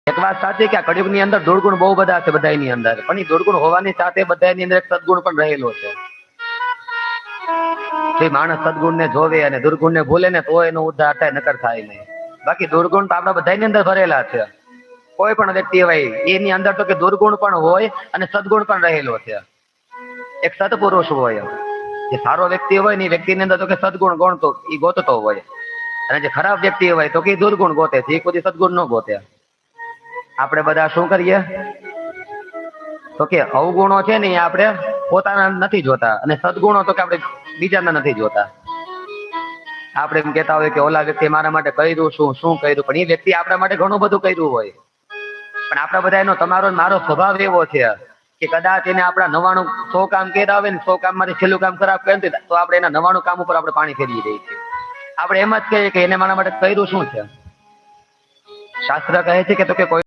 એક વાત સાચી કે આ કળિયુગ ની અંદર દુર્ગુણ બહુ બધા છે બધાની અંદર, પણ એ દુર્ગુણ હોવાની સાથે બધાની અંદર એક સદગુણ પણ રહેલો છે. જે માણસ સદગુણ ને જોવે અને દુર્ગુણ ને ભૂલે ને તો એનો ઉદ્ધાર થાય, નકર થાય નહીં. બાકી દુર્ગુણ તો આપણા બધાની અંદર ભરેલા છે. કોઈ પણ વ્યક્તિ હોય એની અંદર તો કે દુર્ગુણ પણ હોય અને સદગુણ પણ રહેલો છે. એક સત્પુરુષ હોય, જે સારો વ્યક્તિ હોય ને એ વ્યક્તિની અંદર તો કે સદગુણ ગણતો એ ગોતતો હોય, અને જે ખરાબ વ્યક્તિ હોય તો કે દુર્ગુણ ગોતે છે, એ કોઈ સદગુણ ન ગોતે. આપણે બધા શું કરીએ તો કે અવગુણો છે ને આપણે પોતાના નથી જોતા, અને સદગુણો તો કે આપણે બીજાના નથી જોતા. આપણે એમ કહેતા હોય કે ઓલા વ્યક્તિ મારા માટે કર્યું શું કર્યું, પણ એ વ્યક્તિ આપણા માટે ઘણું બધું કર્યું હોય. પણ આપણા બધા એનો તમારો મારો સ્વભાવ એવો છે કે કદાચ એને આપણા 99 100 કામ કર્યા હોય ને 100 કામ માંથી છેલ્લું કામ ખરાબ કરે તો આપણે એના 99 કામ ઉપર આપણે પાણી ફેરવી દઈએ છીએ. આપણે એમ જ કહીએ કે એને મારા માટે કર્યું શું છે. શાસ્ત્ર કહે છે કે તો કે કોઈ